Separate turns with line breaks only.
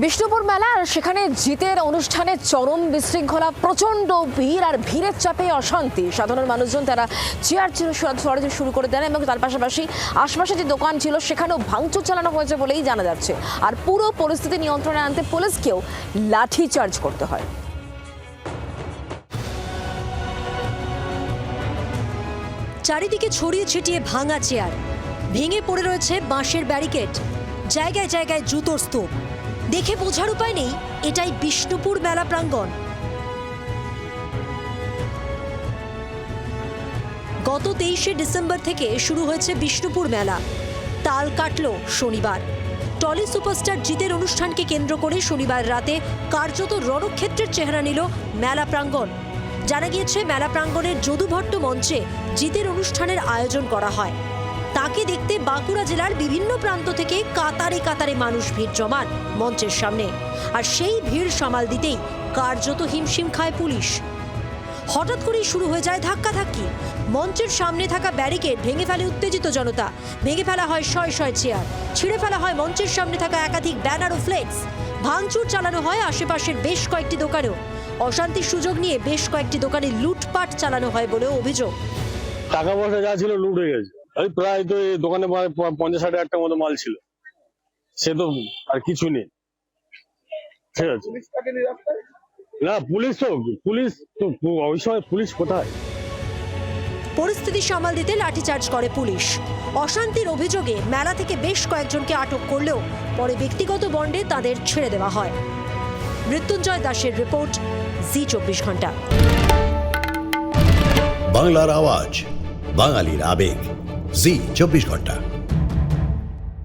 বিষ্ণুপুর মেলা আর সেখানে জিতের অনুষ্ঠানে চরম বিশৃঙ্খলা, প্রচন্ড ভিড় আর ভিড়ের চাপে অশান্তি। সাধারণ মানুষজন তারা চেয়ার সরাতে শুরু করে দেন এবং তার পাশাপাশি আশপাশে যে দোকান ছিল সেখানেও ভাঙচুর চালানো হয়েছে বলেই জানা যাচ্ছে। আর পুরো পরিস্থিতি নিয়ন্ত্রণে আনতে পুলিশকেও লাঠি চার্জ করতে হয়।
চারিদিকে ছড়িয়ে ছিটিয়ে ভাঙা চেয়ার, ভেঙে পড়ে রয়েছে বাঁশের ব্যারিকেড, জায়গায় জায়গায় জুতোর স্তূপ। দেখে বোঝার উপায় নেই এটাই বিষ্ণুপুর মেলা প্রাঙ্গণ। গত 23শে ডিসেম্বর থেকে শুরু হয়েছে বিষ্ণুপুর মেলা। তাল কাটলো শনিবার। টলি সুপারস্টার জিতের অনুষ্ঠানকে কেন্দ্র করে শনিবার রাতে কার্যত রণক্ষেত্রের চেহারা নিল মেলা প্রাঙ্গণ। জানা গিয়েছে মেলা প্রাঙ্গণের যদুভট্ট মঞ্চে জিতের অনুষ্ঠানের আয়োজন করা হয়। তাকে দেখতে বাঁকুড়া জেলার বিভিন্ন প্রান্ত থেকে কাতারে কাতারে মানুষ ভিড় জমান মঞ্চের সামনে। আর সেই ভিড় সামাল দিতেই কার্যত হিমশিম খায় পুলিশ। হঠাৎ করেই শুরু হয়ে যায় ধাক্কাধাক্কি। মঞ্চের সামনে থাকা ব্যারিকেড ভেঙে ফেলে উত্তেজিত জনতা। ভেঙে ফেলা হয় শয় শয় চেয়ার, ছিঁড়ে ফেলা হয় মঞ্চের সামনে থাকা একাধিক ব্যানার ও ফ্লেক্স। ভাঙচুর চালানো হয় আশেপাশের বেশ কয়েকটি দোকানেও। অশান্তির সুযোগ নিয়ে বেশ কয়েকটি দোকানে লুটপাট চালানো হয় বলেও অভিযোগ।
টাকা পয়সা যা ছিল লুট হয়ে গেছে। এই প্রায় তো এই দোকানে 50-60 হাজার টাকার মতো মাল ছিল, সে তো আর কিছু নেই। ঠিক আছে না, পুলিশ তো ওই সময় পুলিশ কোথায়?
পরিস্থিতি সামাল দিতে লাঠিচার্জ করে পুলিশ। অশান্তির অভিযোগে মেলা থেকে বেশ কয়েকজনকে আটক করলেও পরে ব্যক্তিগত বন্ডে তাদের ছেড়ে দেওয়া হয়। মৃত্যুঞ্জয় দাসের রিপোর্ট, জি 24 ঘন্টা।
বাংলার আওয়াজ, বাঙালির আবেগ, জি 24 ঘন্টা।